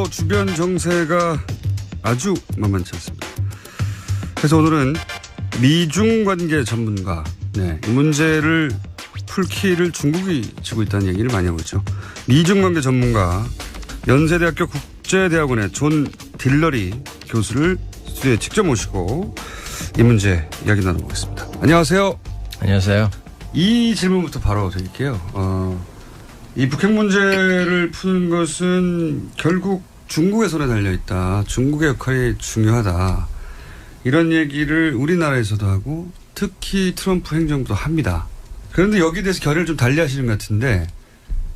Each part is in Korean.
주변 정세가 아주 만만치 않습니다. 그래서 오늘은 미중 관계 전문가, 이 문제를 풀키를 중국이 쥐고 있다는 얘기를 많이 하고 있죠. 미중 관계 전문가 연세대학교 국제대학원의 존 딜러리 교수를 스튜디오에 직접 모시고 이 문제 이야기 나눠보겠습니다. 안녕하세요. 안녕하세요. 이 질문부터 바로 드릴게요. 이 북핵 문제를 푸는 것은 결국 중국의 손에 달려있다. 중국의 역할이 중요하다. 이런 얘기를 우리나라에서도 하고 특히 트럼프 행정부도 합니다. 그런데 여기에 대해서 결의를 좀 달리 하시는 것 같은데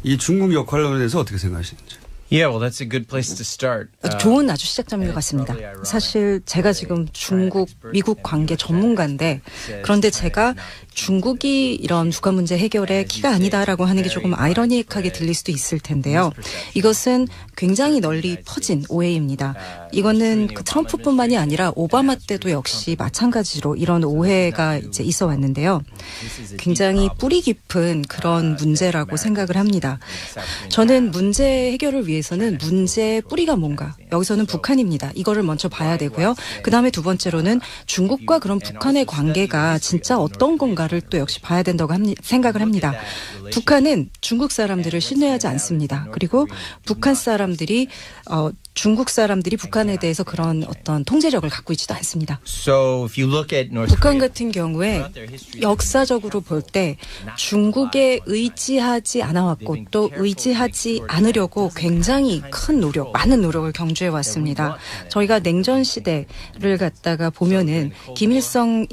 이 중국 역할에 대해서 어떻게 생각하시는지. Yeah, well, that's a good place to start. 좋은 아주 시작점인 것 같습니다. 사실 제가 지금 중국, 미국 관계 전문가인데 그런데 제가 중국이 이런 북한 문제 해결의 키가 아니다라고 하는 게 조금 아이러니하게 들릴 수도 있을 텐데요. 이것은 굉장히 널리 퍼진 오해입니다. 이거는 그 트럼프뿐만이 아니라 오바마 때도 역시 마찬가지로 이런 오해가 이제 있어 왔는데요. 굉장히 뿌리 깊은 그런 문제라고 생각을 합니다. 저는 문제 해결을 위해서는 문제의 뿌리가 뭔가, 여기서는 북한입니다. 이거를 먼저 봐야 되고요. 그다음에 두 번째로는 중국과 그런 북한의 관계가 진짜 어떤 건가를 또 역시 봐야 된다고 생각을 합니다. 북한은 중국 사람들을 신뢰하지 않습니다. 그리고 북한 사람들이 중국 사람들이 북한에 대해서 그런 어떤 통제력을 갖고 있지도 않습니다. 북한 같은 경우에 역사적으로 볼 때 중국에 의지하지 않아왔고 또 의지하지 않으려고 굉장히 큰 노력, 많은 노력을 경주해 왔습니다. 저희가 냉전 시대를 갖다가 보면은 김일성이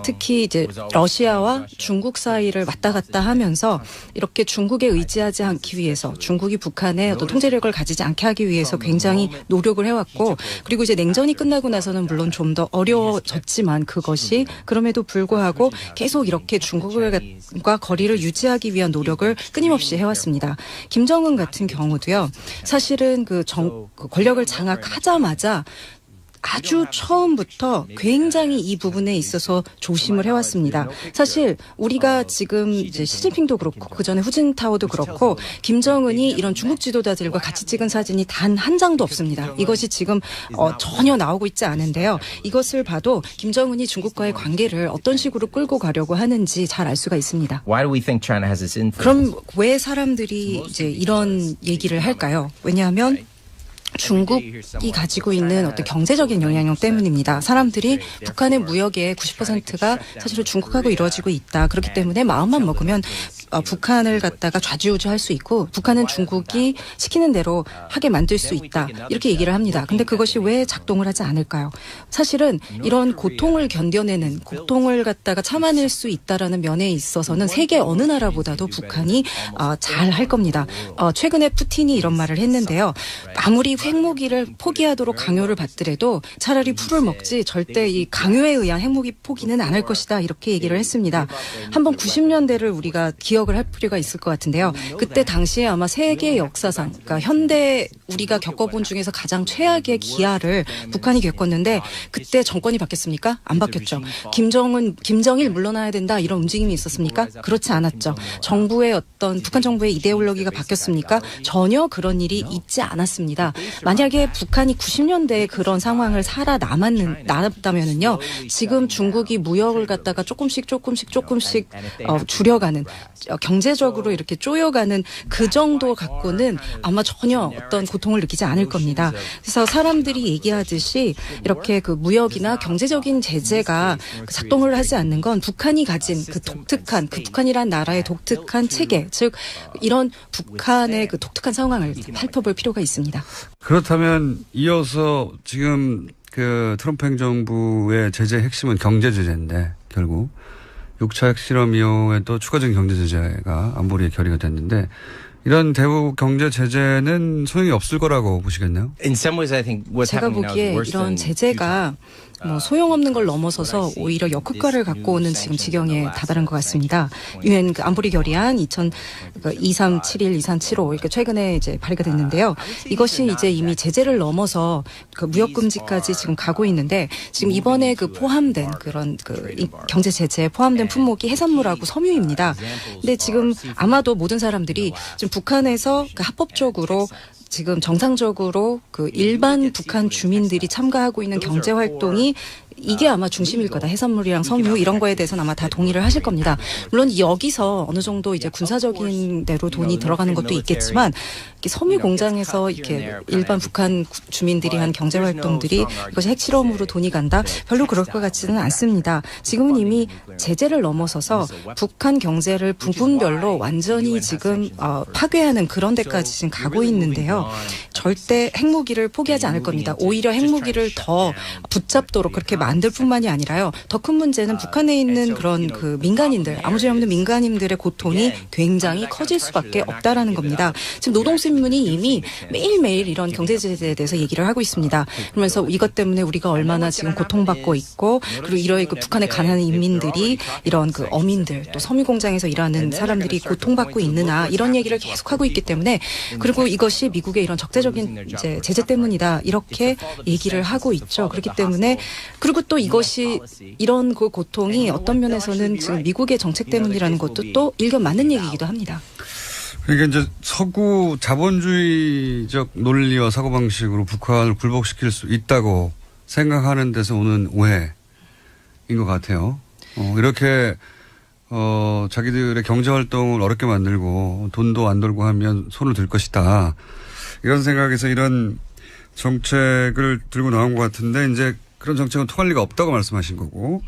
특히 이제 러시아와 중국 사이를 왔다 갔다 하면서 이렇게 중국에 의지하지 않기 위해서 중국이 북한에 어떤 통제력을 가지지 않게 하기 위해서 굉장히 노력을 해왔고 그리고 이제 냉전이 끝나고 나서는 물론 좀 더 어려워졌지만 그것이 그럼에도 불구하고 계속 이렇게 중국과 거리를 유지하기 위한 노력을 끊임없이 해왔습니다. 김정은 같은 경우도요. 사실은 그 권력을 장악하자마자 아주 처음부터 굉장히 이 부분에 있어서 조심을 해왔습니다. 사실 우리가 지금 이제 시진핑도 그렇고 그 전에 후진타오도 그렇고 김정은이 이런 중국 지도자들과 같이 찍은 사진이 단 한 장도 없습니다. 이것이 지금 전혀 나오고 있지 않은데요. 이것을 봐도 김정은이 중국과의 관계를 어떤 식으로 끌고 가려고 하는지 잘 알 수가 있습니다. 그럼 왜 사람들이 이제 이런 얘기를 할까요? 왜냐하면 중국이 가지고 있는 어떤 경제적인 영향력 때문입니다. 사람들이 북한의 무역의 90%가 사실은 중국하고 이루어지고 있다. 그렇기 때문에 마음만 먹으면 북한을 갖다가 좌지우지할 수 있고 북한은 중국이 시키는 대로 하게 만들 수 있다. 이렇게 얘기를 합니다. 근데 그것이 왜 작동을 하지 않을까요? 사실은 이런 고통을 견뎌내는 고통을 갖다가 참아낼 수 있다라는 면에 있어서는 세계 어느 나라보다도 북한이 잘 할 겁니다. 최근에 푸틴이 이런 말을 했는데요. 아무리 핵무기를 포기하도록 강요를 받더라도 차라리 풀을 먹지 절대 이 강요에 의한 핵무기 포기는 안 할 것이다. 이렇게 얘기를 했습니다. 한번 90년대를 우리가 기억을 할 필요가 있을 것 같은데요. 그때 당시에 아마 세계 역사상, 그러니까 현대 우리가 겪어본 중에서 가장 최악의 기아를 북한이 겪었는데 그때 정권이 바뀌었습니까? 안 바뀌었죠. 김정일 물러나야 된다 이런 움직임이 있었습니까? 그렇지 않았죠. 북한 정부의 이데올로기가 바뀌었습니까? 전혀 그런 일이 있지 않았습니다. 만약에 북한이 90년대에 그런 상황을 살아남았다면은요, 지금 중국이 무역을 갖다가 조금씩 줄여가는 경제적으로 이렇게 쪼여가는 그 정도 갖고는 아마 전혀 어떤 고통을 느끼지 않을 겁니다. 그래서 사람들이 얘기하듯이 이렇게 그 무역이나 경제적인 제재가 작동을 하지 않는 건 북한이 가진 그 독특한 북한이란 나라의 독특한 체계, 즉 이런 북한의 그 독특한 상황을 살펴볼 필요가 있습니다. 그렇다면 이어서 지금 그 트럼프 행정부의 제재 핵심은 경제 제재인데 결국 6차 핵실험 이후에도 추가적인 경제 제재가 안보리에 결의가 됐는데 이런 대북 경제 제재는 소용이 없을 거라고 보시겠나요? 제가 보기에 이런 제재가 소용없는 걸 넘어서서 오히려 역효과를 갖고 오는 지금 지경에 다다른 것 같습니다. 유엔 안보리 결의안 2371, 2375 이렇게 최근에 이제 발의가 됐는데요. 이것이 이제 이미 제재를 넘어서 그 무역 금지까지 지금 가고 있는데 지금 이번에 그 포함된 그런 그 경제 제재에 포함된 품목이 해산물하고 섬유입니다. 근데 지금 아마도 모든 사람들이 지금 북한에서 그 합법적으로 지금 정상적으로 그 일반 북한 주민들이 참가하고 있는 경제 활동이 이게 아마 중심일 거다. 해산물이랑 섬유 이런 거에 대해서는 아마 다 동의를 하실 겁니다. 물론 여기서 어느 정도 이제 군사적인 대로 돈이 들어가는 것도 있겠지만 섬유 공장에서 이렇게 일반 북한 주민들이 한 경제 활동들이 이것이 핵실험으로 돈이 간다? 별로 그럴 것 같지는 않습니다. 지금은 이미 제재를 넘어서서 북한 경제를 부분별로 완전히 지금 파괴하는 그런 데까지 지금 가고 있는데요. 절대 핵무기를 포기하지 않을 겁니다. 오히려 핵무기를 더 붙잡도록 그렇게 만들 뿐만이 아니라요. 더 큰 문제는 북한에 있는 그런 그 민간인들, 아무 죄 없는 민간인들의 고통이 굉장히 커질 수밖에 없다라는 겁니다. 지금 노동신문이 이미 매일매일 이런 경제 제재에 대해서 얘기를 하고 있습니다. 그러면서 이것 때문에 우리가 얼마나 지금 고통받고 있고 그리고 이런 그 북한의 가난한 인민들이 이런 그 어민들 또 섬유 공장에서 일하는 사람들이 고통받고 있느냐 이런 얘기를 계속하고 있기 때문에 그리고 이것이 미국의 이런 적대적인 이제 제재 때문이다 이렇게 얘기를 하고 있죠. 그렇기 때문에 그리고 또 이것이 이런 그 고통이 어떤 면에서는 지금 미국의 정책 때문이라는 것도 또 일견 맞는 얘기이기도 합니다. 그러니까 이제 서구 자본주의적 논리와 사고방식으로 북한을 굴복시킬 수 있다고 생각하는 데서 오는 오해인 것 같아요. 이렇게 자기들의 경제활동을 어렵게 만들고 돈도 안 돌고 하면 손을 들 것이다. 이런 생각에서 이런 정책을 들고 나온 것 같은데 이제 그런 정책은 통할 리가 없다고 말씀하신 거고.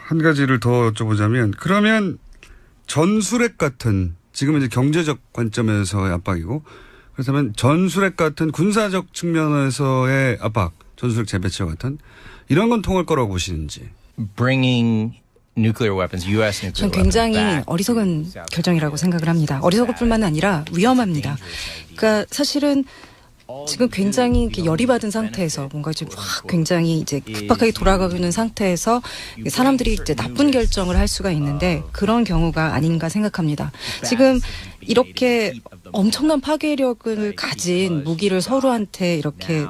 한 가지를 더 여쭤보자면 그러면 전술핵 같은 지금은 이제 경제적 관점에서의 압박이고 그렇다면 전술핵 같은 군사적 측면에서의 압박, 전술핵 재배치와 같은 이런 건 통할 거라고 보시는지. Bringing nuclear weapons, U.S. nuclear 전 weapons 굉장히 back. 어리석은 결정이라고 생각을 합니다. 어리석을 뿐만 아니라 위험합니다. 그러니까 사실은 지금 굉장히 이렇게 열이 받은 상태에서 뭔가 지금 확 굉장히 이제 급박하게 돌아가고 있는 상태에서 사람들이 이제 나쁜 결정을 할 수가 있는데 그런 경우가 아닌가 생각합니다. 지금 이렇게 엄청난 파괴력을 가진 무기를 서로한테 이렇게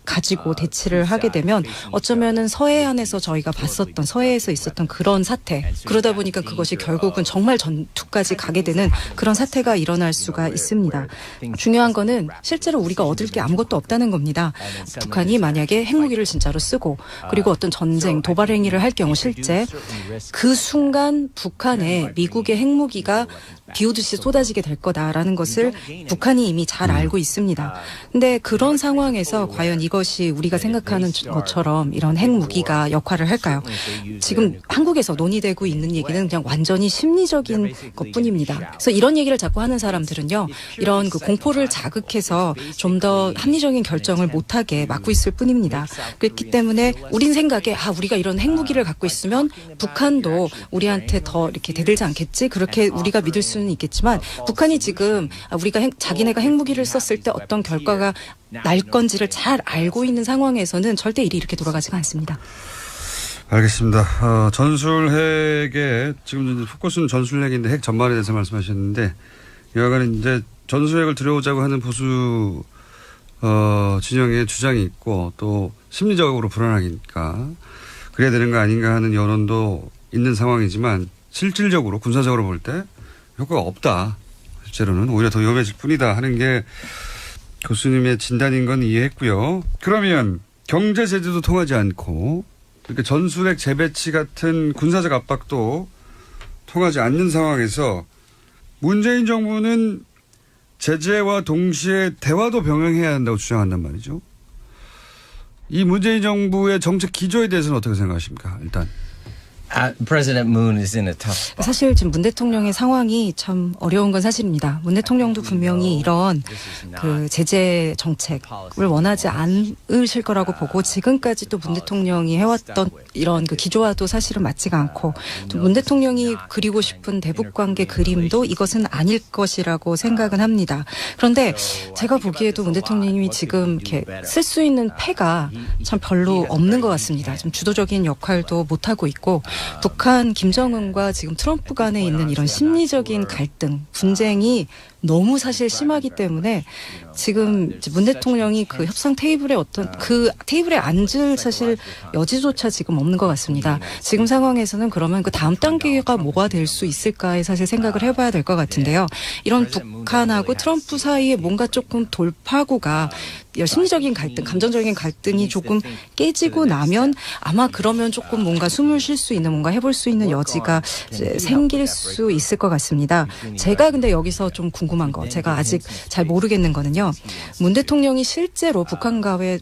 가지고 대치를 하게 되면 어쩌면은 서해안에서 저희가 봤었던 서해에서 있었던 그런 사태 그러다 보니까 그것이 결국은 정말 전투까지 가게 되는 그런 사태가 일어날 수가 있습니다. 중요한 거는 실제로 우리가 얻을 게 아무것도 없다는 겁니다. 북한이 만약에 핵무기를 진짜로 쓰고 그리고 어떤 전쟁 도발 행위를 할 경우 실제 그 순간 북한에 미국의 핵무기가 비오듯이 쏟아지게 될 거다라는 것을 북한이 이미 잘 알고 있습니다. 근데 그런 상황에서 과연 이것이 우리가 생각하는 것처럼 이런 핵무기가 역할을 할까요? 지금 한국에서 논의되고 있는 얘기는 그냥 완전히 심리적인 것뿐입니다. 그래서 이런 얘기를 자꾸 하는 사람들은요. 이런 그 공포를 자극해서 좀 더 합리적인 결정을 못하게 막고 있을 뿐입니다. 그렇기 때문에 우린 생각에 우리가 이런 핵무기를 갖고 있으면 북한도 우리한테 더 이렇게 대들지 않겠지? 그렇게 우리가 믿을 수는 있겠지만 북한이 지금 우리가 자기네가 핵무기를 썼을 때 어떤 결과가 날 건지를 잘 알고 있는 상황에서는 절대 일이 이렇게 돌아가지가 않습니다. 알겠습니다. 전술핵에 지금 포커스는 전술핵인데 핵 전반에 대해서 말씀하셨는데 여하간 이제 전술핵을 들여오자고 하는 보수 진영의 주장이 있고 또 심리적으로 불안하니까 그래야 되는 거 아닌가 하는 여론도 있는 상황이지만 실질적으로 군사적으로 볼 때 효과가 없다. 실제로는 오히려 더 위험해질 뿐이다 하는 게 교수님의 진단인 건 이해했고요. 그러면 경제 제재도 통하지 않고 이렇게 전술핵 재배치 같은 군사적 압박도 통하지 않는 상황에서 문재인 정부는 제재와 동시에 대화도 병행해야 한다고 주장한단 말이죠. 이 문재인 정부의 정책 기조에 대해서는 어떻게 생각하십니까? 일단. President Moon is in a tough spot. 사실 지금 문 대통령의 상황이 참 어려운 건 사실입니다. 문 대통령도 분명히 이런 그 제재 정책을 원하지 않으실 거라고 보고 지금까지 또 문 대통령이 해왔던 이런 그 기조와도 사실은 맞지가 않고 또 문 대통령이 그리고 싶은 대북 관계 그림도 이것은 아닐 것이라고 생각은 합니다. 그런데 제가 보기에도 문 대통령이 지금 이렇게 쓸 수 있는 패가 참 별로 없는 것 같습니다. 좀 주도적인 역할도 못하고 있고 북한 김정은과 지금 트럼프 간에 있는 이런 심리적인 갈등, 분쟁이 너무 사실 심하기 때문에 지금 이제 문 대통령이 그 협상 테이블에 어떤 그 테이블에 앉을 사실 여지조차 지금 없는 것 같습니다. 지금 상황에서는 그러면 그 다음 단계가 뭐가 될 수 있을까에 사실 생각을 해봐야 될 것 같은데요. 이런 북한하고 트럼프 사이에 뭔가 조금 돌파구가 심리적인 갈등, 감정적인 갈등이 조금 깨지고 나면 아마 그러면 조금 뭔가 숨을 쉴 수 있는 뭔가 해볼 수 있는 여지가 이제 생길 수 있을 것 같습니다. 제가 근데 여기서 좀 궁금한 거, 제가 아직 잘 모르겠는 거는요. 문 대통령이 실제로 북한과의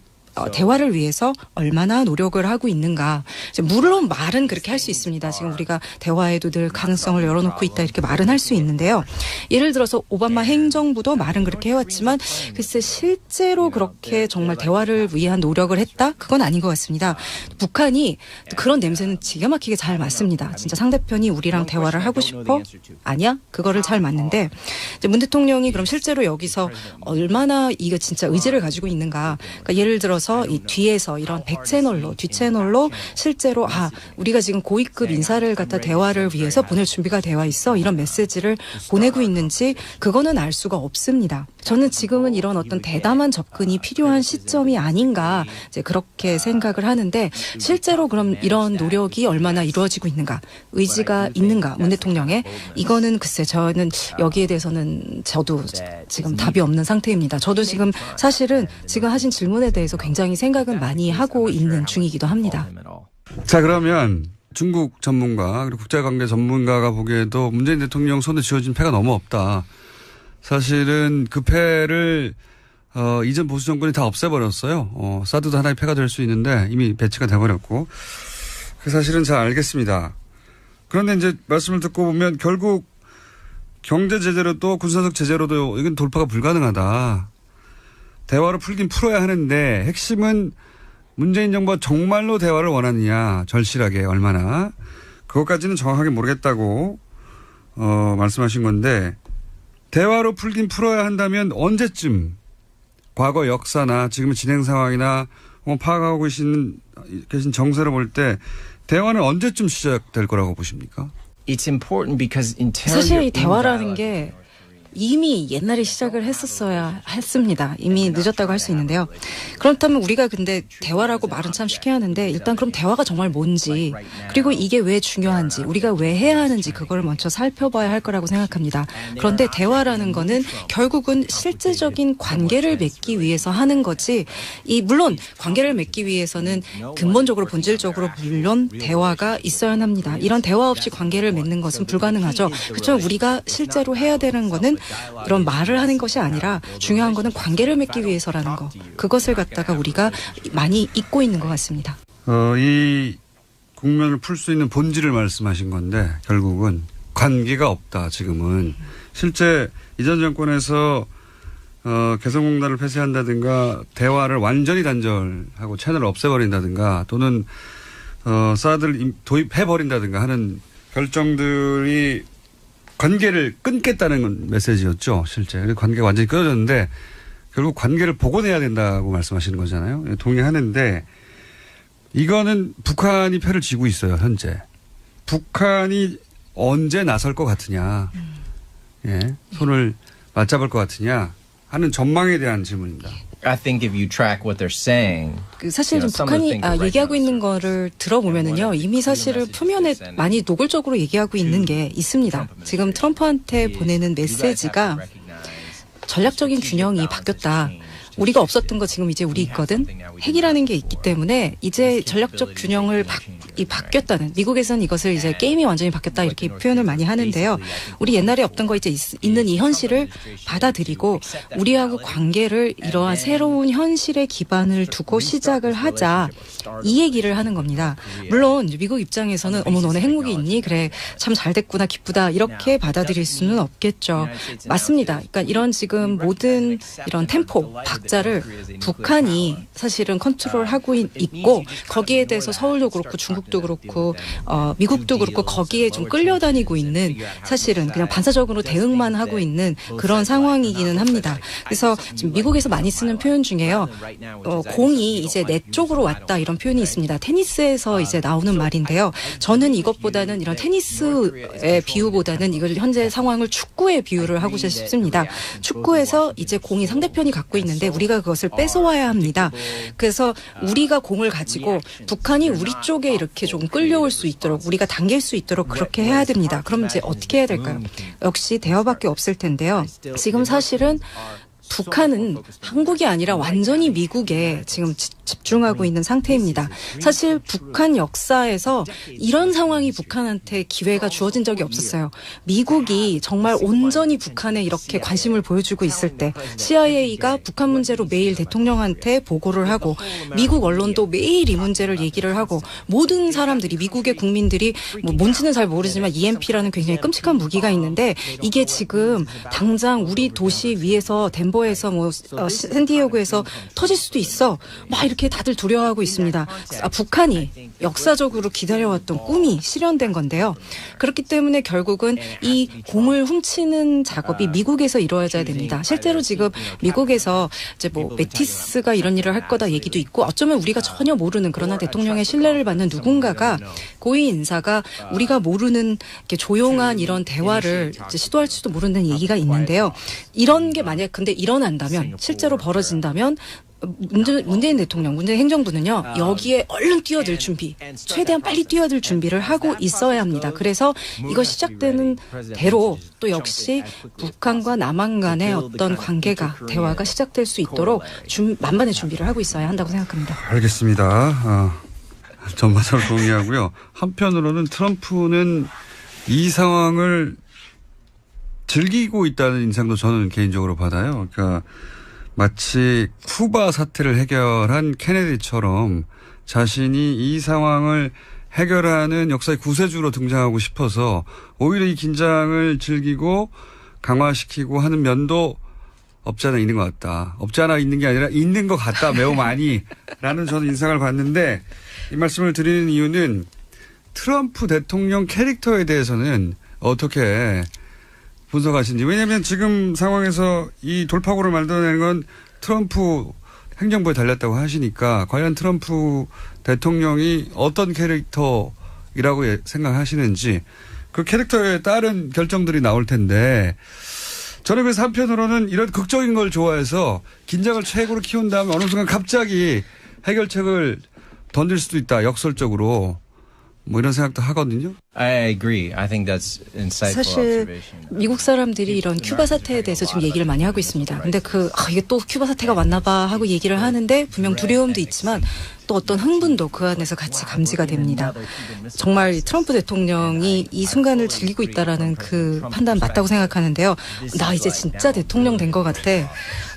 대화를 위해서 얼마나 노력을 하고 있는가. 물론 말은 그렇게 할 수 있습니다. 지금 우리가 대화에도 늘 가능성을 열어놓고 있다 이렇게 말은 할 수 있는데요. 예를 들어서 오바마 행정부도 말은 그렇게 해왔지만 글쎄 실제로 그렇게 정말 대화를 위한 노력을 했다? 그건 아닌 것 같습니다. 북한이 그런 냄새는 기가 막히게 잘 맡습니다. 진짜 상대편이 우리랑 대화를 하고 싶어? 아니야? 그거를 잘 맡는데 이제 문 대통령이 그럼 실제로 여기서 얼마나 이거 진짜 의지를 가지고 있는가. 그러니까 예를 들어서 이 뒤에서 이런 백채널로 뒷채널로 실제로 우리가 지금 고위급 인사를 갖다 대화를 위해서 보낼 준비가 되어 있어 이런 메시지를 보내고 있는지 그거는 알 수가 없습니다. 저는 지금은 이런 어떤 대담한 접근이 필요한 시점이 아닌가 이제 그렇게 생각을 하는데 실제로 그럼 이런 노력이 얼마나 이루어지고 있는가 의지가 있는가 문 대통령의 이거는 글쎄 저는 여기에 대해서는 저도 지금 답이 없는 상태입니다. 저도 지금 사실은 지금 하신 질문에 대해서 굉장히 생각은 많이 하고 있는 중이기도 합니다. 자, 그러면 중국 전문가 그리고 국제관계 전문가가 보기에도 문재인 대통령 손에 쥐어진 패가 너무 없다. 사실은 그 패를 이전 보수 정권이 다 없애버렸어요. 사드도 하나의 패가 될 수 있는데 이미 배치가 돼버렸고 그 사실은 잘 알겠습니다. 그런데 이제 말씀을 듣고 보면 결국 경제 제재로도 군사적 제재로도 이건 돌파가 불가능하다. 대화로 풀긴 풀어야 하는데 핵심은 문재인 정부가 정말로 대화를 원하느냐 절실하게 얼마나 그것까지는 정확하게 모르겠다고 말씀하신 건데 대화로 풀긴 풀어야 한다면 언제쯤 과거 역사나 지금 진행 상황이나 파악하고 계신 정세를 볼 때 대화는 언제쯤 시작될 거라고 보십니까? It's important because until 사실 you're 이 in 대화라는 dialogue, 게 이미 옛날에 시작을 했었어야 했습니다. 이미 늦었다고 할 수 있는데요. 그렇다면 우리가 근데 대화라고 말은 참 쉽게 하는데 일단 그럼 대화가 정말 뭔지 그리고 이게 왜 중요한지 우리가 왜 해야 하는지 그걸 먼저 살펴봐야 할 거라고 생각합니다. 그런데 대화라는 거는 결국은 실제적인 관계를 맺기 위해서 하는 거지 물론 관계를 맺기 위해서는 근본적으로 본질적으로 물론 대화가 있어야 합니다. 이런 대화 없이 관계를 맺는 것은 불가능하죠. 그렇죠. 우리가 실제로 해야 되는 거는 이런 말을 하는 것이 아니라 중요한 거는 관계를 맺기 위해서라는 거. 그것을 갖다가 우리가 많이 잊고 있는 것 같습니다. 이 국면을 풀 수 있는 본질을 말씀하신 건데 결국은 관계가 없다 지금은. 실제 이전 정권에서 개성공단을 폐쇄한다든가 대화를 완전히 단절하고 채널을 없애버린다든가 또는 사드를 도입해버린다든가 하는 결정들이 관계를 끊겠다는 메시지였죠. 실제. 관계가 완전히 끊어졌는데 결국 관계를 복원해야 된다고 말씀하시는 거잖아요. 동의하는데 이거는 북한이 패를 쥐고 있어요. 현재. 북한이 언제 나설 것 같으냐. 예, 손을 맞잡을 것 같으냐 하는 전망에 대한 질문입니다. I think if you track what they're saying, 사실 좀 북한이 얘기하고 있는 거를 들어보면은요 이미 사실은 표면에 많이 노골적으로 얘기하고 있는 게 있습니다. 지금 트럼프한테 보내는 메시지가 전략적인 균형이 바뀌었다. 우리가 없었던 거 지금 이제 우리 있거든. 핵이라는 게 있기 때문에 이제 전략적 균형을 바뀌었다는 미국에서는 이것을 이제 게임이 완전히 바뀌었다 이렇게 표현을 많이 하는데요. 우리 옛날에 없던 거 이제 있는 이 현실을 받아들이고 우리하고 관계를 이러한 새로운 현실에 기반을 두고 시작을 하자 이 얘기를 하는 겁니다. 물론 미국 입장에서는 어머 너네 핵무기 있니? 그래 참 잘 됐구나 기쁘다 이렇게 받아들일 수는 없겠죠. 맞습니다. 그러니까 이런 지금 모든 이런 템포 박자를 북한이 사실은 컨트롤하고 있고 거기에 대해서 서울도 그렇고 중국도 그렇고 미국도 그렇고 거기에 좀 끌려다니고 있는 사실은 그냥 반사적으로 대응만 하고 있는 그런 상황이기는 합니다. 그래서 지금 미국에서 많이 쓰는 표현 중에요. 공이 이제 내 쪽으로 왔다 이런 표현이 있습니다. 테니스에서 이제 나오는 말인데요. 저는 이것보다는 이런 테니스의 비유보다는 이걸 현재 상황을 축구에 비유를 하고 싶습니다. 축구에서 이제 공이 상대편이 갖고 있는데 우리가 그것을 뺏어와야 합니다. 그래서 우리가 공을 가지고 북한이 우리 쪽에 이렇게 좀 끌려올 수 있도록 우리가 당길 수 있도록 그렇게 해야 됩니다. 그럼 이제 어떻게 해야 될까요? 역시 대화밖에 없을 텐데요. 지금 사실은 북한은 한국이 아니라 완전히 미국에 지금 집중하고 있는 상태입니다. 사실 북한 역사에서 이런 상황이 북한한테 기회가 주어진 적이 없었어요. 미국이 정말 온전히 북한에 이렇게 관심을 보여주고 있을 때 CIA가 북한 문제로 매일 대통령한테 보고를 하고 미국 언론도 매일 이 문제를 얘기를 하고 모든 사람들이 미국의 국민들이 뭐 뭔지는 잘 모르지만 EMP라는 굉장히 끔찍한 무기가 있는데 이게 지금 당장 우리 도시 위에서 덴버에서 뭐 샌디에고에서 터질 수도 있어. 막 이렇게 다들 두려워하고 있습니다. 북한이 역사적으로 기다려왔던 꿈이 실현된 건데요. 그렇기 때문에 결국은 이 공을 훔치는 작업이 미국에서 이루어져야 됩니다. 실제로 지금 미국에서 이제 뭐 매티스가 이런 일을 할 거다 얘기도 있고 어쩌면 우리가 전혀 모르는 그러나 대통령의 신뢰를 받는 누군가가 고위 인사가 우리가 모르는 이렇게 조용한 이런 대화를 이제 시도할지도 모르는 얘기가 있는데요. 이런 게 만약 근데 일어난다면 실제로 벌어진다면 문재인 대통령, 문재인 행정부는요, 여기에 얼른 뛰어들 준비, 최대한 빨리 뛰어들 준비를 하고 있어야 합니다. 그래서 이거 시작되는 대로 또 역시 북한과 남한 간의 어떤 관계가, 대화가 시작될 수 있도록 만반의 준비를 하고 있어야 한다고 생각합니다. 알겠습니다. 전반적으로 동의하고요. 한편으로는 트럼프는 이 상황을 즐기고 있다는 인상도 저는 개인적으로 받아요. 그러니까 마치 쿠바 사태를 해결한 케네디처럼 자신이 이 상황을 해결하는 역사의 구세주로 등장하고 싶어서 오히려 이 긴장을 즐기고 강화시키고 하는 면도 없지 않아 있는 것 같다. 없지 않아 있는 게 아니라 있는 것 같다. 매우 많이. 라는 저는 인상을 받는데 이 말씀을 드리는 이유는 트럼프 대통령 캐릭터에 대해서는 어떻게 분석하시는지. 왜냐하면 지금 상황에서 이 돌파구를 만들어내는 건 트럼프 행정부에 달렸다고 하시니까 과연 트럼프 대통령이 어떤 캐릭터이라고 생각하시는지 그 캐릭터에 따른 결정들이 나올 텐데 저는 그래서 한편으로는 이런 극적인 걸 좋아해서 긴장을 최고로 키운 다음에 어느 순간 갑자기 해결책을 던질 수도 있다. 역설적으로. 뭐 이런 생각도 하거든요. I agree. I think that's insightful 사실 observation. 미국 사람들이 이런 큐바 사태에 대해서 지금 얘기를 많이 하고 있습니다. 근데 이게 또 큐바 사태가 왔나 봐 하고 얘기를 하는데 분명 두려움도 있지만 또 어떤 흥분도 그 안에서 같이 감지가 됩니다. 정말 트럼프 대통령이 이 순간을 즐기고 있다라는 그 판단 맞다고 생각하는데요. 나 이제 진짜 대통령 된 것 같아.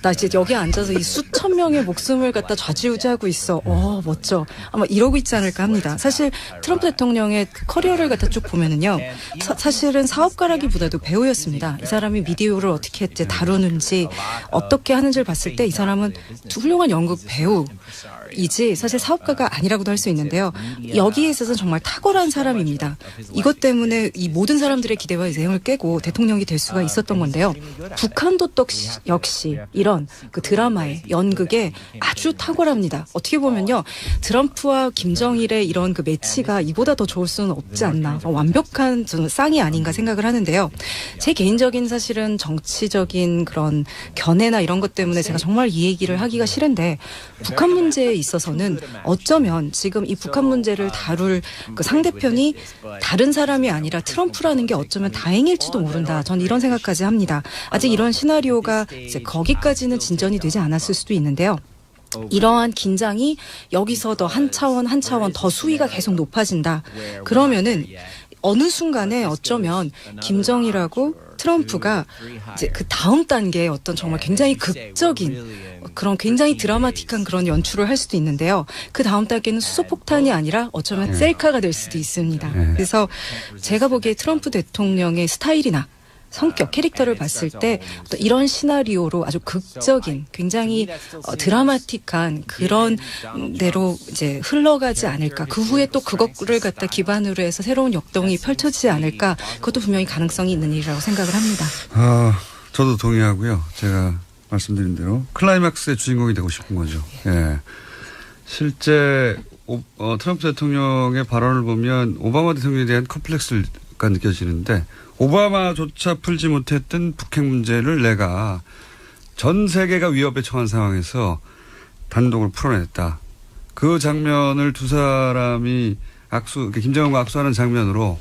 나 이제 여기 앉아서 이 수천 명의 목숨을 갖다 좌지우지하고 있어. 멋져. 아마 이러고 있지 않을까 합니다. 사실 트럼프 대통령의 그 커리어를 갖다 쭉 보면은요. 사실은 사업가라기보다도 배우였습니다. 이 사람이 미디어를 어떻게 이제 다루는지 어떻게 하는지를 봤을 때 이 사람은 훌륭한 연극 배우이지 사실 사업가가 아니라고도 할 수 있는데요. 여기에 있어서 정말 탁월한 사람입니다. 이것 때문에 이 모든 사람들의 기대와 예상을 깨고 대통령이 될 수가 있었던 건데요. 북한도 역시 이런 그 드라마의 연극에 아주 탁월합니다. 어떻게 보면요. 트럼프와 김정일의 이런 그 매치가 이보다 더 좋을 수는 없지 않나. 완벽한 저는 쌍이 아닌가 생각을 하는데요. 제 개인적인 사실은 정치적인 그런 견해나 이런 것 때문에 제가 정말 이 얘기를 하기가 싫은데 북한 문제에 있어서는 어쩌면 지금 이 북한 문제를 다룰 그 상대편이 다른 사람이 아니라 트럼프라는 게 어쩌면 다행일지도 모른다. 전 이런 생각까지 합니다. 아직 이런 시나리오가 이제 거기까지는 진전이 되지 않았을 수도 있는데요. 이러한 긴장이 여기서 더 한 차원 더 수위가 계속 높아진다. 그러면은 어느 순간에 어쩌면 김정일하고 트럼프가 이제 그 다음 단계의 어떤 정말 굉장히 극적인 그런 굉장히 드라마틱한 그런 연출을 할 수도 있는데요. 그 다음 단계는 수소폭탄이 아니라 어쩌면 셀카가 될 수도 있습니다. 그래서 제가 보기에 트럼프 대통령의 스타일이나 성격, 캐릭터를 봤을 때 어떤 이런 시나리오로 아주 극적인, 굉장히 드라마틱한 그런 대로 이제 흘러가지 않을까. 그 후에 또 그거를 갖다 기반으로 해서 새로운 역동이 펼쳐지지 않을까. 그것도 분명히 가능성이 있는 일이라고 생각을 합니다. 저도 동의하고요. 제가 말씀드린 대로 클라이막스의 주인공이 되고 싶은 거죠. 예. 실제 트럼프 대통령의 발언을 보면 오바마 대통령에 대한 컴플렉스가 느껴지는데 오바마조차 풀지 못했던 북핵 문제를 내가 전 세계가 위협에 처한 상황에서 단독으로 풀어냈다. 그 장면을 두 사람이 김정은과 악수하는 장면으로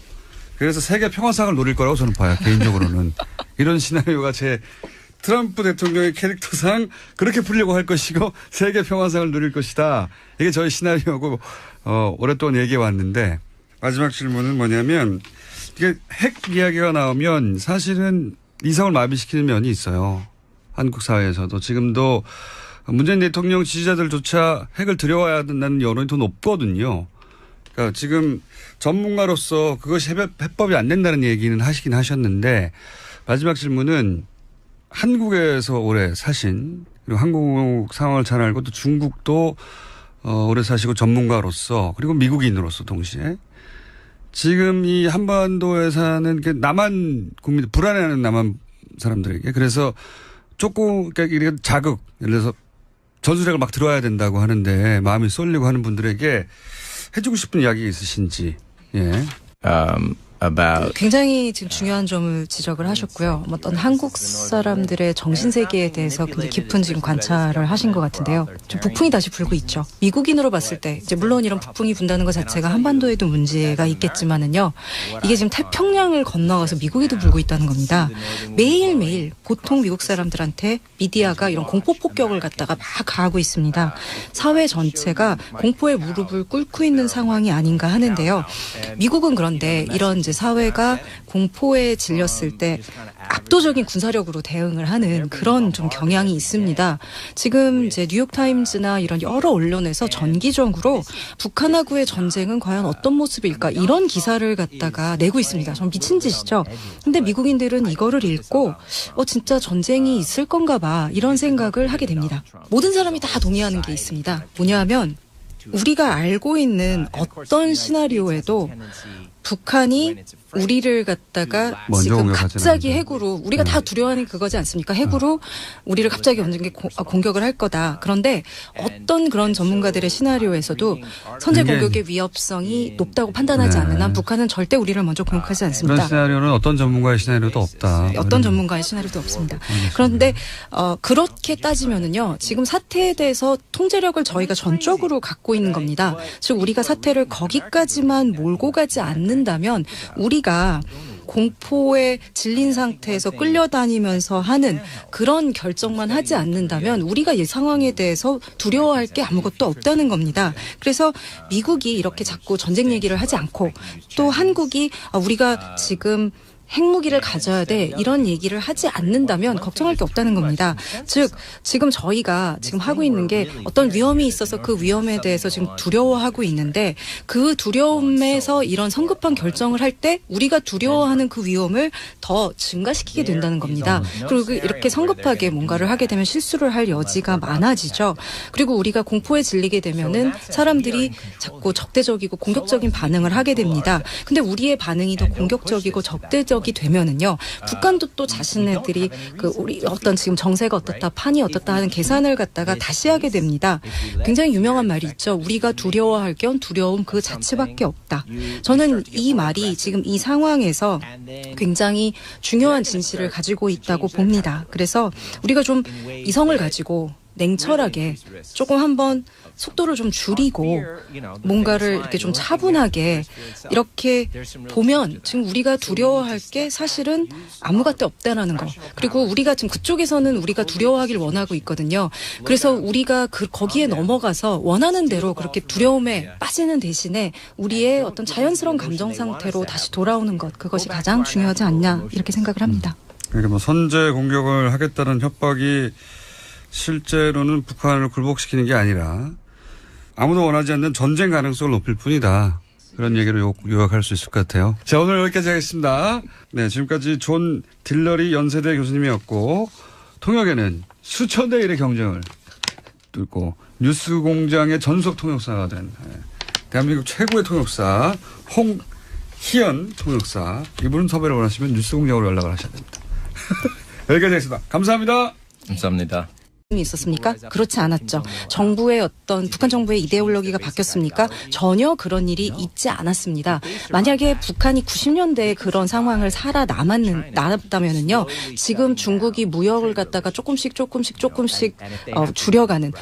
그래서 세계 평화상을 노릴 거라고 저는 봐요. 개인적으로는. 이런 시나리오가 제 트럼프 대통령의 캐릭터상 그렇게 풀려고 할 것이고 세계 평화상을 누릴 것이다. 이게 저의 시나리오고 오랫동안 얘기해 왔는데 마지막 질문은 뭐냐면 이게 핵 이야기가 나오면 사실은 이성을 마비시키는 면이 있어요. 한국 사회에서도 지금도 문재인 대통령 지지자들조차 핵을 들여와야 된다는 여론이 더 높거든요. 그러니까 지금 전문가로서 그것이 해법이 안 된다는 얘기는 하시긴 하셨는데 마지막 질문은 한국에서 오래 사신 그리고 한국 상황을 잘 알고 또 중국도 오래 사시고 전문가로서 그리고 미국인으로서 동시에 지금 이 한반도에 사는 남한 국민 불안해하는 남한 사람들에게 그래서 조금 그러니까 자극 예를 들어서 전술핵을 막 들어와야 된다고 하는데 마음이 쏠리고 하는 분들에게 해주고 싶은 이야기 있으신지. 예. 굉장히 지금 중요한 점을 지적을 하셨고요. 어떤 한국 사람들의 정신세계에 대해서 굉장히 깊은 지금 관찰을 하신 것 같은데요. 좀 북풍이 다시 불고 있죠. 미국인으로 봤을 때 이제 물론 이런 북풍이 분다는 것 자체가 한반도에도 문제가 있겠지만은요. 이게 지금 태평양을 건너가서 미국에도 불고 있다는 겁니다. 매일매일 보통 미국 사람들한테 미디어가 이런 공포 폭격을 갖다가 막 가하고 있습니다. 사회 전체가 공포의 무릎을 꿇고 있는 상황이 아닌가 하는데요. 미국은 그런데 이런 이제 사회가 공포에 질렸을 때 압도적인 군사력으로 대응을 하는 그런 좀 경향이 있습니다. 지금 이제 뉴욕타임즈나 이런 여러 언론에서 정기적으로 북한하고의 전쟁은 과연 어떤 모습일까 이런 기사를 갖다가 내고 있습니다. 좀 미친 짓이죠. 근데 미국인들은 이거를 읽고 진짜 전쟁이 있을 건가 봐 이런 생각을 하게 됩니다. 모든 사람이 다 동의하는 게 있습니다. 뭐냐 하면 우리가 알고 있는 어떤 시나리오에도 북한이 우리를 갖다가 지금 갑자기 핵으로 우리가 다 두려워하는 그거지 않습니까? 핵으로 우리를 갑자기 언젠가 공격을 할 거다. 그런데 어떤 그런 전문가들의 시나리오에서도 선제 공격의 위협성이 높다고 판단하지 않는 한 북한은 절대 우리를 먼저 공격하지 않습니다. 그런 시나리오는 어떤 전문가의 시나리오도 없다. 어떤 전문가의 시나리오도 없습니다. 그런데 그렇게 따지면은요. 지금 사태에 대해서 통제력을 저희가 전적으로 갖고 있는 겁니다. 즉 우리가 사태를 거기까지만 몰고 가지 않는다면 우리가 공포에 질린 상태에서 끌려다니면서 하는 그런 결정만 하지 않는다면 우리가 이 상황에 대해서 두려워할 게 아무것도 없다는 겁니다. 그래서 미국이 이렇게 자꾸 전쟁 얘기를 하지 않고 또 한국이 우리가 지금 핵무기를 가져야 돼 이런 얘기를 하지 않는다면 걱정할 게 없다는 겁니다. 즉 지금 저희가 지금 하고 있는 게 어떤 위험이 있어서 그 위험에 대해서 지금 두려워하고 있는데 그 두려움에서 이런 성급한 결정을 할 때 우리가 두려워하는 그 위험을 더 증가시키게 된다는 겁니다. 그리고 이렇게 성급하게 뭔가를 하게 되면 실수를 할 여지가 많아지죠. 그리고 우리가 공포에 질리게 되면은 사람들이 자꾸 적대적이고 공격적인 반응을 하게 됩니다. 근데 우리의 반응이 더 공격적이고 적대적 이 되면은요. 북한도 또 자신네들이 우리 어떤 지금 정세가 어떻다, 판이 어떻다 하는 계산을 갖다가 다시 하게 됩니다. 굉장히 유명한 말이 있죠. 우리가 두려워할 건 두려움 그 자체밖에 없다. 저는 이 말이 지금 이 상황에서 굉장히 중요한 진실을 가지고 있다고 봅니다. 그래서 우리가 좀 이성을 가지고 냉철하게 조금 한번 속도를 좀 줄이고 뭔가를 이렇게 좀 차분하게 이렇게 보면 지금 우리가 두려워할 게 사실은 아무것도 없다라는 거. 그리고 우리가 지금 그쪽에서는 우리가 두려워하길 원하고 있거든요. 그래서 우리가 거기에 넘어가서 원하는 대로 그렇게 두려움에 빠지는 대신에 우리의 어떤 자연스러운 감정 상태로 다시 돌아오는 것. 그것이 가장 중요하지 않냐 이렇게 생각을 합니다. 그러니까 뭐 선제 공격을 하겠다는 협박이 실제로는 북한을 굴복시키는 게 아니라 아무도 원하지 않는 전쟁 가능성을 높일 뿐이다. 그런 얘기로 요약할 수 있을 것 같아요. 자, 오늘 여기까지 하겠습니다. 네, 지금까지 존 딜러리 연세대 교수님이었고, 통역에는 수천 대 1의 경쟁을 뚫고 뉴스공장의 전속 통역사가 된 대한민국 최고의 통역사 홍희연 통역사, 이분은 섭외를 원하시면 뉴스공장으로 연락을 하셔야 됩니다. 여기까지 하겠습니다. 감사합니다. 감사합니다. 있었습니까? 그렇지 않았죠. 정부의 어떤 북한 정부의 이데올로기가 바뀌었습니까? 전혀 그런 일이 있지 않았습니다. 만약에 북한이 90년대에 그런 상황을 살아남았다면은요, 지금 중국이 무역을 갖다가 조금씩 줄여가는,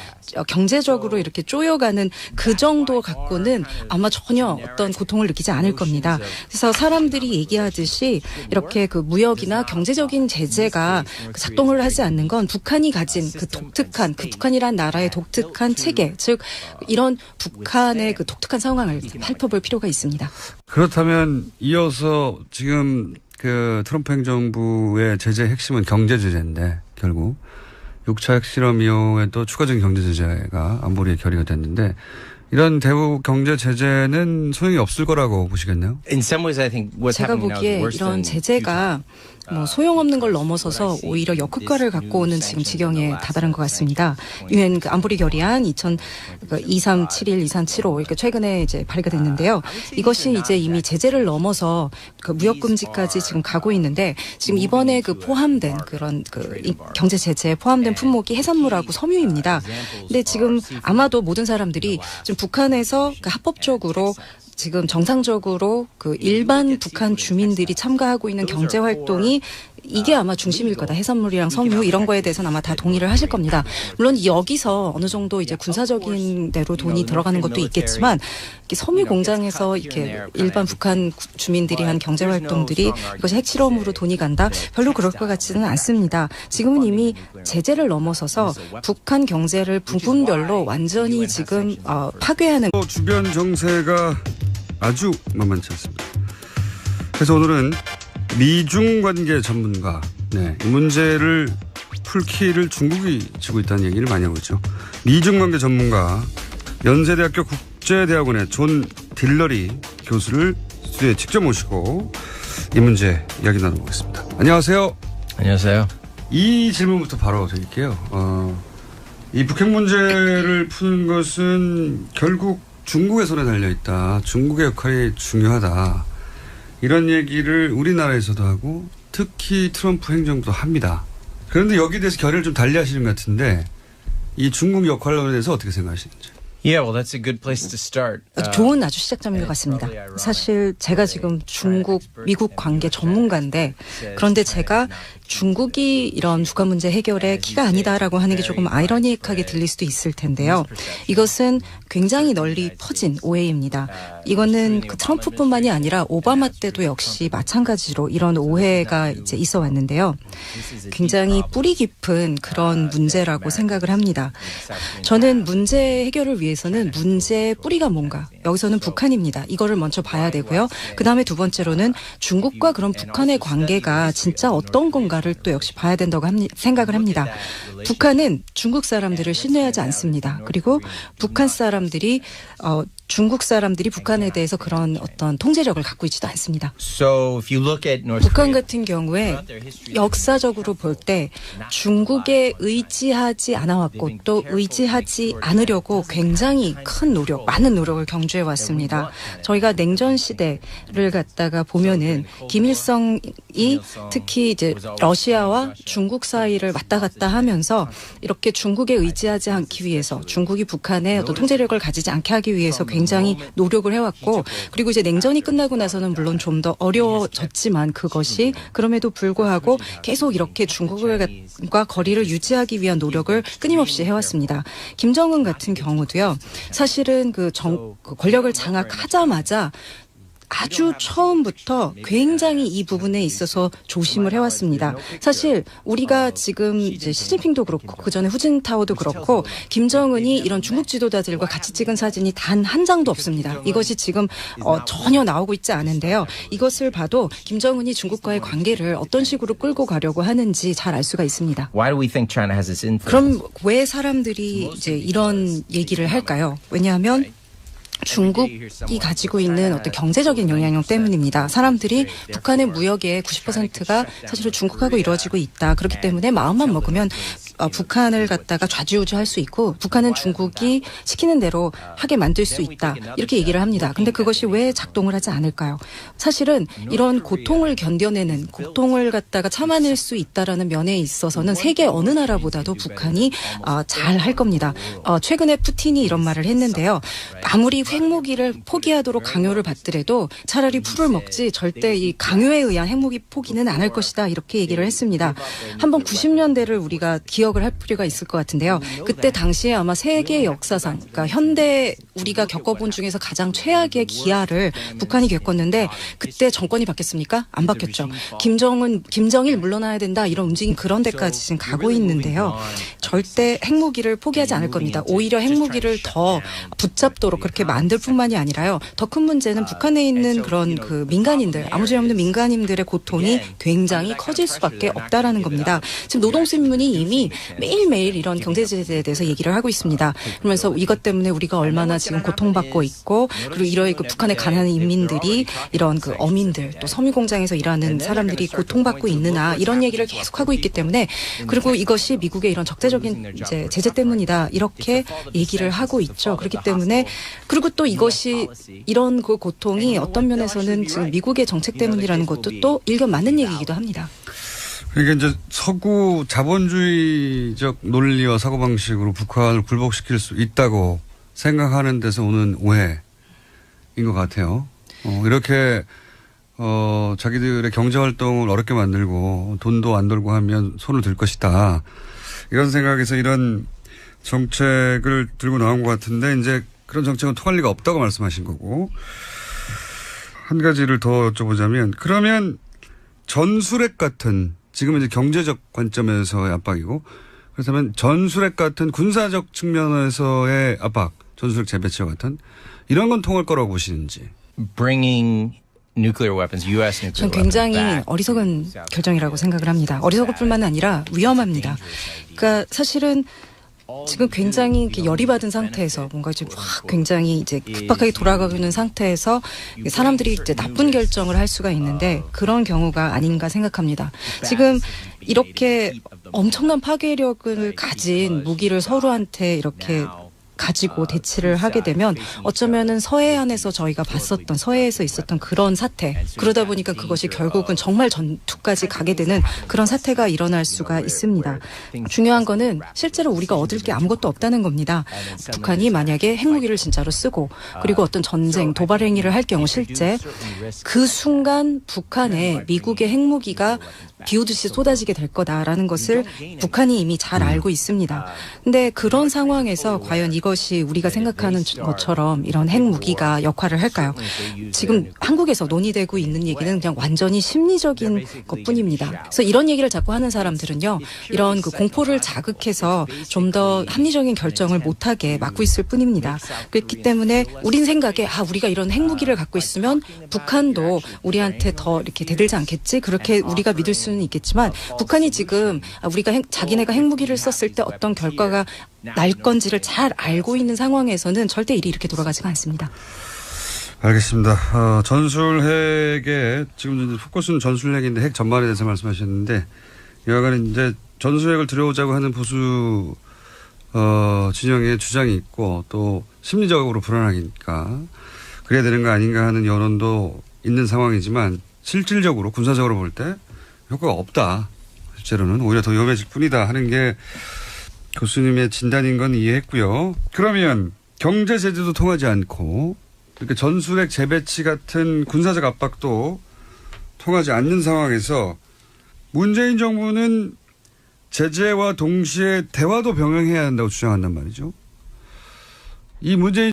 경제적으로 이렇게 쪼여가는 그 정도 갖고는 아마 전혀 어떤 고통을 느끼지 않을 겁니다. 그래서 사람들이 얘기하듯이 이렇게 그 무역이나 경제적인 제재가 작동을 하지 않는 건 북한이 가진 그 북한이란 나라의 독특한 체계, 즉 이런 북한의 그 독특한 상황을 살펴볼 필요가 있습니다. 그렇다면 이어서 지금 그 트럼프 행정부의 제재 핵심은 경제 제재인데, 결국 6차 핵실험 이후에도 추가적인 경제 제재가 안보리에 결의가 됐는데, 이런 대북 경제 제재는 소용이 없을 거라고 보시겠네요? In some ways, I think what's 제가 happening now is 보기에 worse 이런 than 제재가 뭐 소용없는 걸 넘어서서 오히려 역효과를 갖고 오는 지금 지경에 다다른 것 같습니다. 유엔 그 안보리 결의안 2371, 2375 이렇게 최근에 이제 발의가 됐는데요. 이것이 이제 이미 제재를 넘어서 그 무역 금지까지 지금 가고 있는데, 지금 이번에 그 포함된 그런 그 경제 제재에 포함된 품목이 해산물하고 섬유입니다. 근데 지금 아마도 모든 사람들이 지금 북한에서 그 합법적으로 지금 정상적으로 그 일반 북한 주민들이 참가하고 있는 경제 활동이 이게 아마 중심일 거다. 해산물이랑 섬유 이런 거에 대해서는 아마 다 동의를 하실 겁니다. 물론 여기서 어느 정도 이제 군사적인 데로 돈이 들어가는 것도 있겠지만, 섬유 공장에서 이렇게 일반 북한 주민들이 한 경제 활동들이 이것이 핵실험으로 돈이 간다? 별로 그럴 것 같지는 않습니다. 지금은 이미 제재를 넘어서서 북한 경제를 부분별로 완전히 지금 파괴하는. 주변 정세가 아주 만만치 않습니다. 그래서 오늘은 미중 관계 전문가, 이 문제를 풀 키를 중국이 쥐고 있다는 얘기를 많이 하고 있죠. 미중 관계 전문가, 연세대학교 국제대학원의 존 딜러리 교수를 스튜디오에 직접 모시고 이 문제 이야기 나눠보겠습니다. 안녕하세요. 안녕하세요. 이 질문부터 바로 드릴게요. 이 북핵 문제를 푸는 것은 결국 중국의 손에 달려있다. 중국의 역할이 중요하다. 이런 얘기를 우리나라에서도 하고 특히 트럼프 행정부도 합니다. 그런데 여기에 대해서 결의를 좀 달리 하시는 것 같은데, 이 중국 역할론에 대해서 어떻게 생각하시는지. Yeah, well, that's a good place to start. 좋은 아주 시작점인 것 같습니다. 사실 제가 지금 미국 관계 전문가인데, 그런데 제가 중국이 이런 북한 문제 해결의 키가 아니다라고 하는 게 조금 아이러니하게 들릴 수도 있을 텐데요. 이것은 굉장히 널리 퍼진 오해입니다. 이거는 그 트럼프뿐만이 아니라 오바마 때도 역시 마찬가지로 이런 오해가 이제 있어 왔는데요. 굉장히 뿌리 깊은 그런 문제라고 생각을 합니다. 저는 문제 해결을 위해서는 문제의 뿌리가 뭔가, 여기서는 북한입니다. 이거를 먼저 봐야 되고요. 그다음에 두 번째로는 중국과 그런 북한의 관계가 진짜 어떤 건가를 또 역시 봐야 된다고 생각을 합니다. 북한은 중국 사람들을 신뢰하지 않습니다. 그리고 북한 사람들이 중국 사람들이 북한에 대해서 그런 어떤 통제력을 갖고 있지도 않습니다. So if you look at North 북한 Korea, 같은 경우에 역사적으로 볼 때 중국에 의지하지 않아왔고 또 의지하지 않으려고 굉장히 큰 노력, 많은 노력을 경주해 왔습니다. 저희가 냉전 시대를 갖다가 보면은 김일성이 특히 이제 러시아와 중국 사이를 왔다 갔다 하면서 이렇게 중국에 의지하지 않기 위해서, 중국이 북한의 어떤 통제력을 가지지 않게 하기 위해서 굉장히 노력을 해왔고, 그리고 이제 냉전이 끝나고 나서는 물론 좀 더 어려워졌지만 그것이 그럼에도 불구하고 계속 이렇게 중국과 거리를 유지하기 위한 노력을 끊임없이 해왔습니다. 김정은 같은 경우도요. 사실은 그 권력을 장악하자마자 아주 처음부터 굉장히 이 부분에 있어서 조심을 해왔습니다. 사실 우리가 지금 이제 시진핑도 그렇고 그 전에 후진타오도 그렇고 김정은이 이런 중국 지도자들과 같이 찍은 사진이 단 한 장도 없습니다. 이것이 지금 전혀 나오고 있지 않은데요. 이것을 봐도 김정은이 중국과의 관계를 어떤 식으로 끌고 가려고 하는지 잘 알 수가 있습니다. why do we think China has this influence? 그럼 왜 사람들이 이제 이런 얘기를 할까요? 왜냐하면 중국이 가지고 있는 어떤 경제적인 영향력 때문입니다. 사람들이 북한의 무역의 90%가 사실은 중국하고 이루어지고 있다. 그렇기 때문에 마음만 먹으면 북한을 갖다가 좌지우지할 수 있고 북한은 중국이 시키는 대로 하게 만들 수 있다. 이렇게 얘기를 합니다. 근데 그것이 왜 작동을 하지 않을까요? 사실은 이런 고통을 견뎌내는 고통을 갖다가 참아낼 수 있다라는 면에 있어서는 세계 어느 나라보다도 북한이 잘 할 겁니다. 최근에 푸틴이 이런 말을 했는데요. 아무리 핵무기를 포기하도록 강요를 받더라도 차라리 풀을 먹지 절대 이 강요에 의한 핵무기 포기는 안 할 것이다. 이렇게 얘기를 했습니다. 한번 90년대를 우리가 기억을 할 필요가 있을 것 같은데요. 그때 당시에 아마 세계 역사상, 그러니까 현대 우리가 겪어본 중에서 가장 최악의 기아를 북한이 겪었는데 그때 정권이 바뀌었습니까? 안 바뀌었죠. 김정일 물러나야 된다 이런 움직임 그런 데까지 지금 가고 있는데요. 절대 핵무기를 포기하지 않을 겁니다. 오히려 핵무기를 더 붙잡도록 그렇게 만들 뿐만이 아니라요. 더 큰 문제는 북한에 있는 그런 그 민간인들, 아무 죄 없는 민간인들의 고통이 굉장히 커질 수밖에 없다라는 겁니다. 지금 노동신문이 이미 매일매일 이런 경제제재에 대해서 얘기를 하고 있습니다. 그러면서 이것 때문에 우리가 얼마나 지금 고통받고 있고 그리고 이러한 그 북한에 가난한 인민들이 이런 그 어민들 또 섬유 공장에서 일하는 사람들이 고통받고 있느냐 이런 얘기를 계속하고 있기 때문에 그리고 이것이 미국의 이런 적대적인 이제 제재 때문이다 이렇게 얘기를 하고 있죠. 그렇기 때문에 그리고 또 이것이 이런 그 고통이 어떤 면에서는 지금 미국의 정책 때문이라는 것도 또 일견 맞는 얘기이기도 합니다. 그러니까 이제 서구 자본주의적 논리와 사고방식으로 북한을 굴복시킬 수 있다고 생각하는 데서 오는 오해인 것 같아요. 이렇게 자기들의 경제활동을 어렵게 만들고 돈도 안 돌고 하면 손을 들 것이다. 이런 생각에서 이런 정책을 들고 나온 것 같은데 이제 그런 정책은 통할 리가 없다고 말씀하신 거고 한 가지를 더 여쭤보자면 그러면 전술핵 같은 지금은 이제 경제적 관점에서의 압박이고 그렇다면 전술핵 같은 군사적 측면에서의 압박, 전술핵 재배치와 같은 이런 건 통할 거라고 보시는지. Bringing nuclear weapons, U.S. nuclear 전 weapons 굉장히 back. 어리석은 결정이라고 생각을 합니다. 어리석을 뿐만 아니라 위험합니다. 그러니까 사실은 지금 굉장히 이렇게 열이 받은 상태에서 뭔가 이제 확 굉장히 이제 급박하게 돌아가고 있는 상태에서 사람들이 이제 나쁜 결정을 할 수가 있는데 그런 경우가 아닌가 생각합니다. 지금 이렇게 엄청난 파괴력을 가진 무기를 서로한테 이렇게 가지고 대치를 하게 되면 어쩌면은 서해안에서 저희가 봤었던 서해에서 있었던 그런 사태 그러다 보니까 그것이 결국은 정말 전투까지 가게 되는 그런 사태가 일어날 수가 있습니다. 중요한 거는 실제로 우리가 얻을 게 아무것도 없다는 겁니다. 북한이 만약에 핵무기를 진짜로 쓰고 그리고 어떤 전쟁 도발 행위를 할 경우 실제 그 순간 북한에 미국의 핵무기가 비오듯이 쏟아지게 될 거다라는 것을 북한이 이미 잘 알고 있습니다. 근데 그런 상황에서 과연 이것이 우리가 생각하는 것처럼 이런 핵무기가 역할을 할까요? 지금 한국에서 논의되고 있는 얘기는 그냥 완전히 심리적인 것뿐입니다. 그래서 이런 얘기를 자꾸 하는 사람들은요. 이런 그 공포를 자극해서 좀 더 합리적인 결정을 못하게 막고 있을 뿐입니다. 그렇기 때문에 우린 생각에 우리가 이런 핵무기를 갖고 있으면 북한도 우리한테 더 이렇게 대들지 않겠지? 그렇게 우리가 믿을 수는 있겠지만 북한이 지금 우리가 자기네가 핵무기를 썼을 때 어떤 결과가 날 건지를 잘 알고 있는 상황에서는 절대 일이 이렇게 돌아가지가 않습니다. 알겠습니다. 전술핵에 지금 포커스는 전술핵인데 핵 전반에 대해서 말씀하셨는데 여하간 이제 전술핵을 들여오자고 하는 보수 진영의 주장이 있고 또 심리적으로 불안하니까 그래야 되는 거 아닌가 하는 여론도 있는 상황이지만 실질적으로 군사적으로 볼 때 효과가 없다. 실제로는 오히려 더 위험해질 뿐이다 하는 게 교수님의 진단인 건 이해했고요. 그러면 경제 제재도 통하지 않고 이렇게 전술핵 재배치 같은 군사적 압박도 통하지 않는 상황에서 문재인 정부는 제재와 동시에 대화도 병행해야 한다고 주장한단 말이죠. 이 문재인